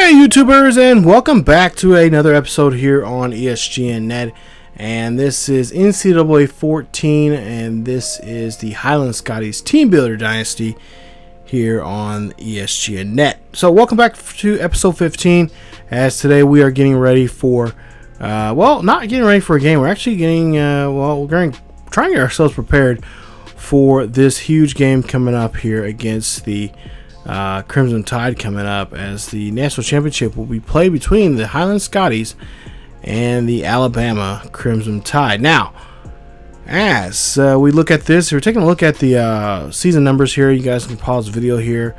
Hey YouTubers, and welcome back to another episode here on ESGNet. And this is NCAA 14, and this is the Highland Scotties Team Builder Dynasty here on ESGNet. So welcome back to episode 15, as today we are getting ready for, not getting ready for a game. We're actually getting, trying to get ourselves prepared for this huge game coming up here against the Crimson Tide coming up, as the national championship will be played between the Highland Scotties and the Alabama Crimson Tide. Now, as we look at this, we're taking a look at the season numbers here. You guys can pause the video here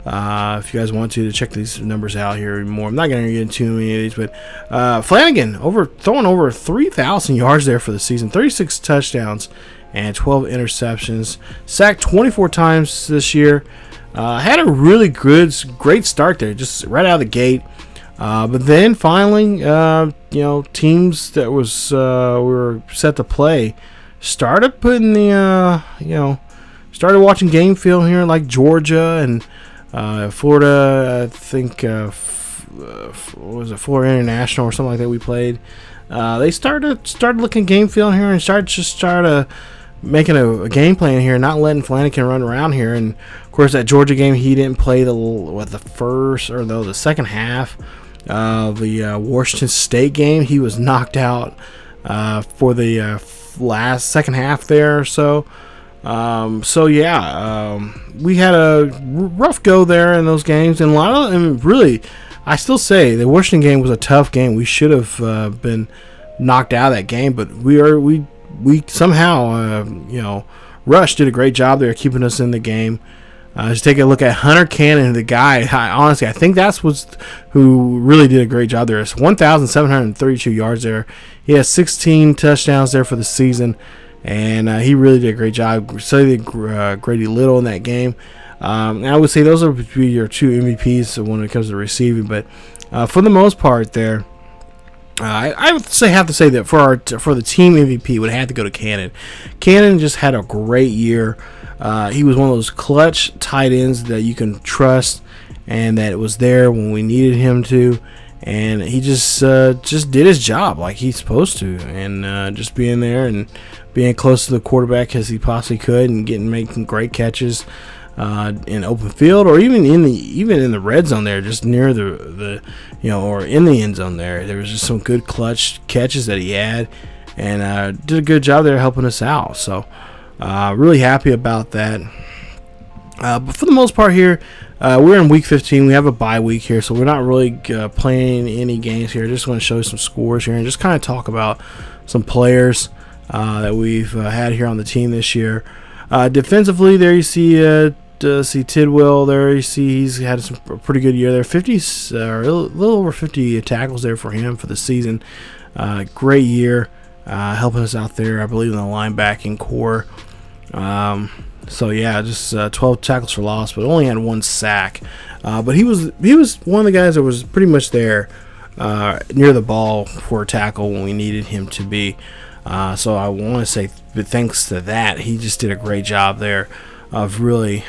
if you guys want to check these numbers out here more. I'm not going to get into too many of these, but Flanagan throwing over 3,000 yards there for the season, 36 touchdowns and 12 interceptions, sacked 24 times this year. Had a really great start there, just right out of the gate. But then finally, teams that were set to play started putting started watching game film here, like Georgia and Florida. I think was it Florida International or something like that we played. They started looking game film here and started making a game plan here, not letting Flanagan run around here. And of course, that Georgia game, he didn't play the second half of the Washington State game. He was knocked out for the second half there or so. We had a rough go there in those games, and a lot of them really, I still say the Washington game was a tough game. We should have been knocked out of that game, but we somehow, Rush did a great job there keeping us in the game. Just take a look at Hunter Cannon, the guy. Honestly, I think that's who really did a great job there. It's 1,732 yards there. He has 16 touchdowns there for the season, and he really did a great job. So did Grady Little in that game. And I would say those would be your two MVPs when it comes to receiving. But for the most part there, I would have to say that for the team MVP would have to go to Cannon. Cannon just had a great year. He was one of those clutch tight ends that you can trust, and that was there when we needed him to. And he just did his job like he's supposed to, and just being there and being close to the quarterback as he possibly could, and making great catches in open field, or even in the red zone there, just near the or in the end zone there. There was just some good clutch catches that he had, and did a good job there helping us out. So really happy about that. But for the most part here, we're in week 15. We have a bye week here, so we're not really playing any games here. Just want to show you some scores here and just kind of talk about some players that we've had here on the team this year. Defensively, there you see Tidwell there. You see he's had a pretty good year there. 50, a little over 50 tackles there for him for the season. Great year, helping us out there, I believe, in the linebacking core. Just 12 tackles for loss, but only had one sack. But he was one of the guys that was pretty much there near the ball for a tackle when we needed him to be. So I want to say, thanks to that, he just did a great job there of really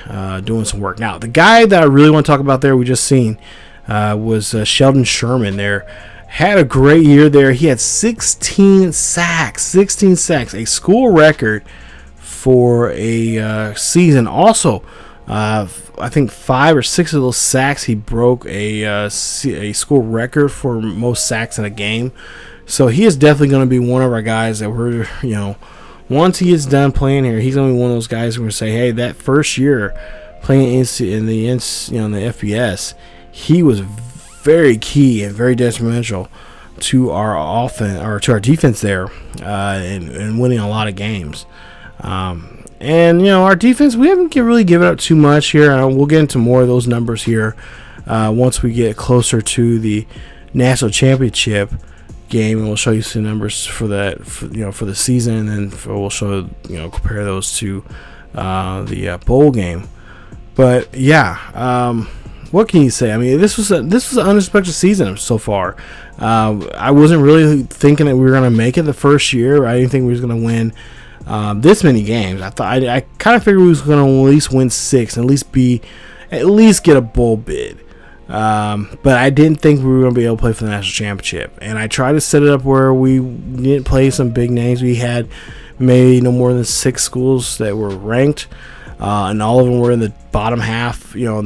doing some work. Now, the guy that I really want to talk about there, we just seen, was Sheldon Sherman there. Had a great year there. He had 16 sacks, a school record for a season. Also, I think 5 or 6 of those sacks, he broke a school record for most sacks in a game. So he is definitely going to be one of our guys that we're, once he gets done playing here, he's going to be one of those guys who are going to say, hey, that first year playing in the FBS, he was very key and very detrimental to our offense, or to our defense there, and winning a lot of games. Our defense, we haven't really given up too much here. We'll get into more of those numbers here once we get closer to the national championship game, and we'll show you some numbers for that, for the season, and we'll show, compare those to the bowl game. But what can you say? I mean, this was an unexpected season so far. I wasn't really thinking that we were going to make it the first year. I didn't think we was going to win this many games. I kind of figured we was going to at least win 6, and at least get a bowl bid. But I didn't think we were going to be able to play for the national championship. And I tried to set it up where we didn't play some big names. We had maybe no more than 6 schools that were ranked, and all of them were in the bottom half. Rated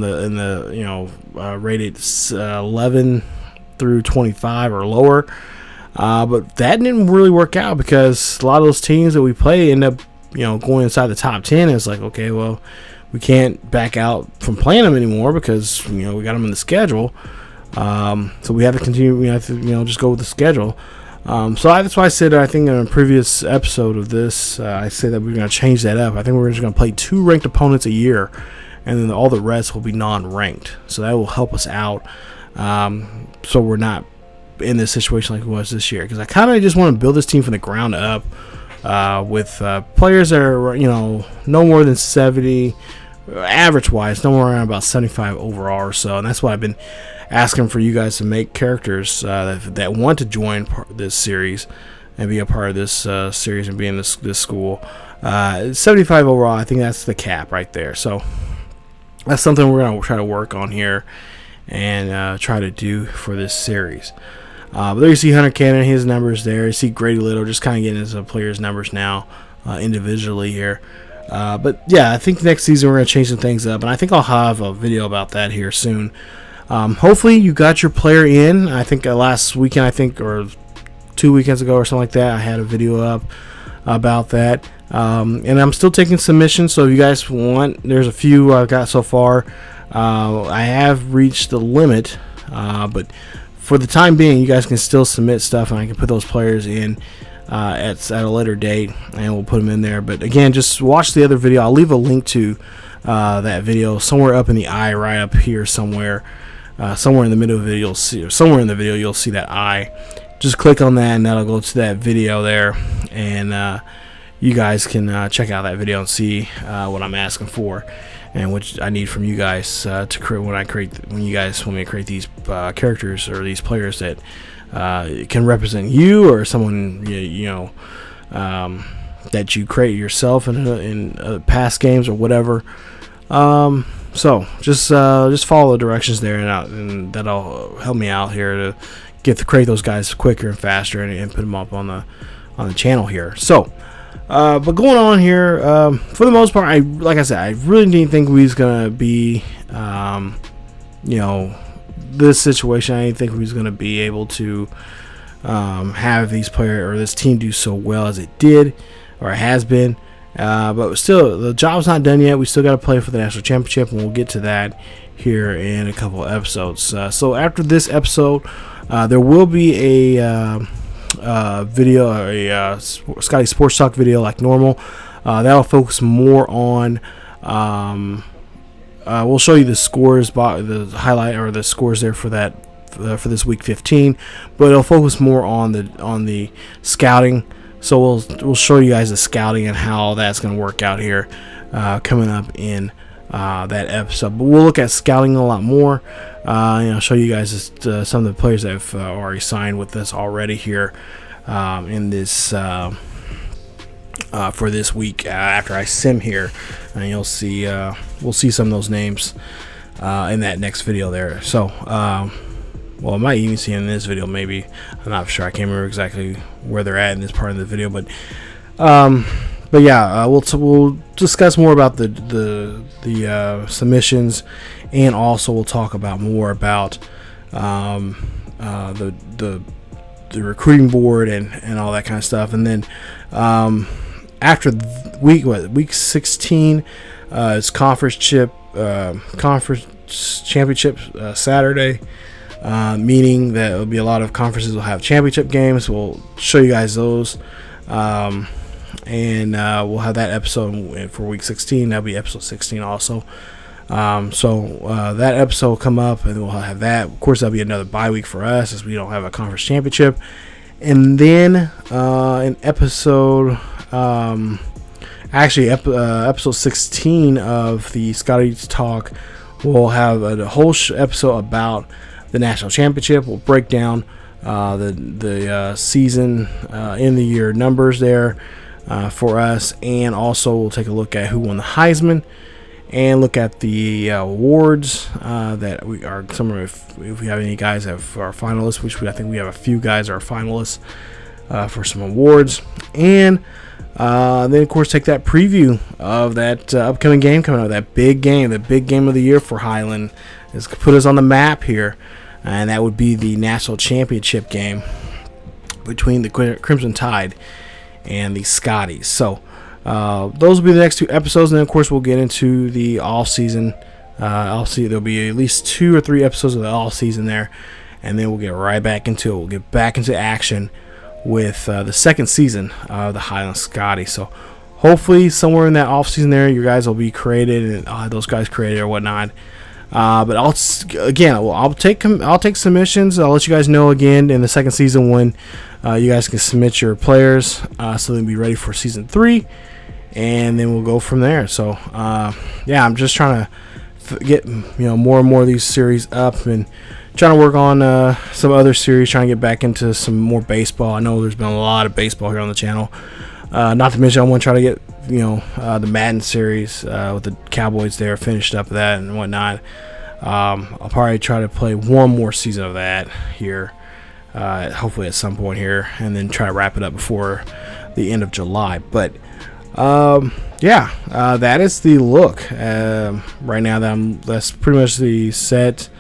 11 through 25 or lower. But that didn't really work out because a lot of those teams that we play end up, going inside the top 10. It's like, okay, well, we can't back out from playing them anymore because, we got them in the schedule. So we have to continue. We have to, just go with the schedule. That's why I said, I think in a previous episode of this, I said that we're going to change that up. I think we're just going to play 2 ranked opponents a year, and then all the rest will be non-ranked. So that will help us out. So we're not in this situation like it was this year, because I kind of just want to build this team from the ground up with players that are, no more than 70. Average-wise, somewhere around about 75 overall or so, and that's why I've been asking for you guys to make characters that want to join this series and be a part of this series and be in this school. 75 overall, I think that's the cap right there. So that's something we're going to try to work on here and try to do for this series. But there you see Hunter Cannon, his numbers there. You see Grady Little just kind of getting into players' numbers now individually here. But yeah, I think next season we're going to change some things up, and I think I'll have a video about that here soon. Hopefully you got your player in. I think last weekend, or 2 weekends ago or something like that, I had a video up about that. And I'm still taking submissions, so if you guys want, there's a few I've got so far. I have reached the limit, but for the time being, you guys can still submit stuff, and I can put those players in at a later date, and we'll put them in there. But again, just watch the other video. I'll leave a link to that video somewhere up in the eye, right up here somewhere in the middle of the video. You'll see, or somewhere in the video you'll see that eye. Just click on that, and that'll go to that video there, and you guys can check out that video and see what I'm asking for and what I need from you guys to create when you guys want me to create these characters or these players that can represent you or someone that you create yourself in past games or whatever. So just follow the directions there, and that'll help me out here to create those guys quicker and faster and put them up on the channel here. So. But going on here, for the most part, like I said, I really didn't think we was gonna be, this situation. I didn't think we was gonna be able to have these players or this team do so well as it did, or it has been. But still, the job's not done yet. We still got to play for the national championship, and we'll get to that here in a couple of episodes. So after this episode, there will be a video, a Scotty Sports Talk video like normal. That'll focus more on we'll show you the scores, the highlight or the scores there for that for this week 15, but it'll focus more on the scouting. So we'll show you guys the scouting and how that's going to work out here coming up in that episode. But we'll look at scouting a lot more. I'll show you guys some of the players that have already signed with us already here in this for this week after I sim here, and you'll see we'll see some of those names in that next video there. So well, I might even see in this video, maybe. I'm not sure. I can't remember exactly where they're at in this part of the video, but yeah, we'll discuss more about the submissions, and also we'll talk about more about the recruiting board and all that kind of stuff. And then after week 16, it's conference championship Saturday. Meaning that it'll be a lot of conferences will have championship games. We'll show you guys those, and we'll have that episode for week 16. That'll be episode 16 also. So that episode will come up, and we'll have that. Of course, that'll be another bye week for us as we don't have a conference championship. And then in episode episode 16 of the Scotty Talk, we'll have a whole episode about the national championship. We'll break down the season in the year numbers there for us, and also we'll take a look at who won the Heisman, and look at the awards that we are. If we have any guys that are finalists, which I think we have a few guys are finalists for some awards, and then of course take that preview of that upcoming game coming up, that big game, the big game of the year for Highland. It's put us on the map here, and that would be the national championship game between the Crimson Tide and the Scotties. So those will be the next 2 episodes, and then of course we'll get into the off season. There'll be at least 2 or 3 episodes of the off season there, and then we'll get right back into it. We'll get back into action with the second season of the Highland Scotties. So hopefully somewhere in that off season there, you guys will be created, and those guys created or whatnot. But I'll take submissions. I'll let you guys know again in the second season when you guys can submit your players, so they'll be ready for season 3, and then we'll go from there. So yeah, I'm just trying to get more and more of these series up, and trying to work on some other series, trying to get back into some more baseball. I know there's been a lot of baseball here on the channel. Not to mention I want to try to get the Madden series with the Cowboys there finished up that and whatnot. I'll probably try to play one more season of that here, hopefully at some point here, and then try to wrap it up before the end of July. But yeah, that is the look right now. That's pretty much the set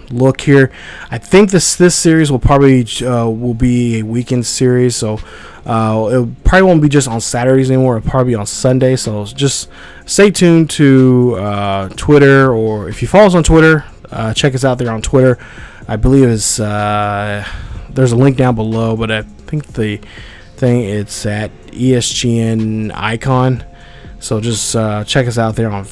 look here. I think this series will probably will be a weekend series, so it probably won't be just on Saturdays anymore. It'll probably be on Sunday. So just stay tuned to Twitter, or if you follow us on Twitter, check us out there on Twitter. I believe there's a link down below, but I think the thing it's at ESGN icon. So just check us out there on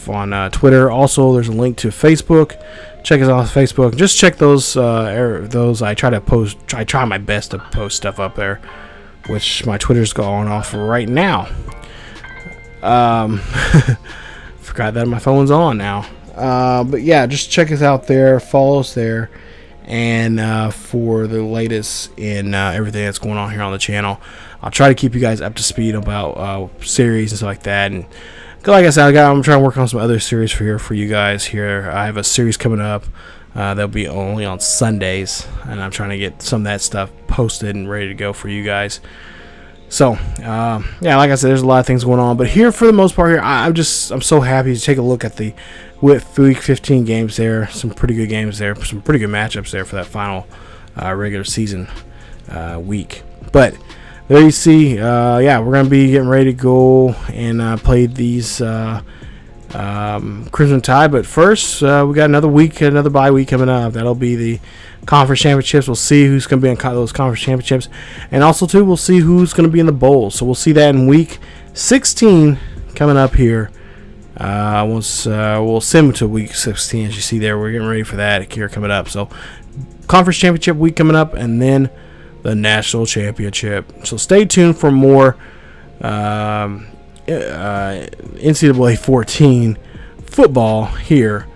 Twitter. Also, there's a link to Facebook. Check us out on Facebook. Just check those. I try to post. I try my best to post stuff up there, which my Twitter's going off right now. Forgot that my phone's on now. But yeah, just check us out there. Follow us there, and for the latest in everything that's going on here on the channel. I'll try to keep you guys up to speed about series and stuff like that. And like I said, I'm trying to work on some other series for you guys here. I have a series coming up that'll be only on Sundays, and I'm trying to get some of that stuff posted and ready to go for you guys. So yeah, like I said, there's a lot of things going on, but here for the most part here, I'm so happy to take a look at with week 15 games there. Some pretty good games there, some pretty good matchups there for that final regular season week. But there you see, yeah, we're going to be getting ready to go and play these Crimson Tide. But first, we got another bye week coming up. That'll be the conference championships. We'll see who's going to be in those conference championships. And also, too, we'll see who's going to be in the bowl. So we'll see that in week 16 coming up here. We'll sim to week 16, as you see there. We're getting ready for that here coming up. So conference championship week coming up, and then the national championship. So stay tuned for more NCAA 14 football here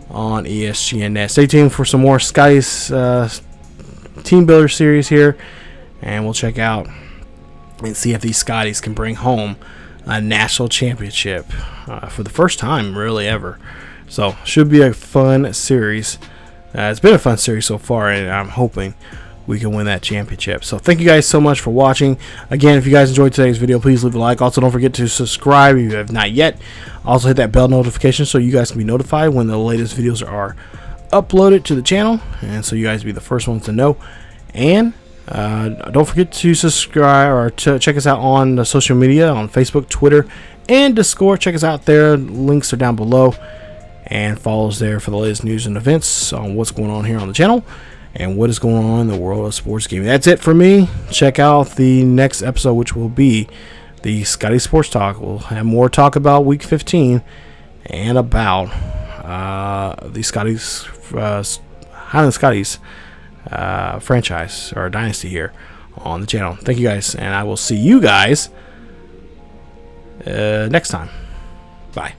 on ESGNet. Stay tuned for some more Scotties team builder series here, and we'll check out and see if these Scotties can bring home a national championship for the first time really ever. So should be a fun series. It's been a fun series so far, and I'm hoping we can win that championship. So thank you guys so much for watching. Again, if you guys enjoyed today's video, please leave a like. Also, don't forget to subscribe if you have not yet. Also, hit that bell notification so you guys can be notified when the latest videos are uploaded to the channel, and so you guys be the first ones to know. And don't forget to subscribe or to check us out on the social media on Facebook, Twitter, and Discord. Check us out there. Links are down below, and follow us there for the latest news and events on what's going on here on the channel and what is going on in the world of sports gaming. That's it for me. Check out the next episode, which will be the Scotty Sports Talk. We'll have more talk about week 15 and about the Scotties, Highland Scotties franchise or Dynasty here on the channel. Thank you guys, and I will see you guys next time. Bye.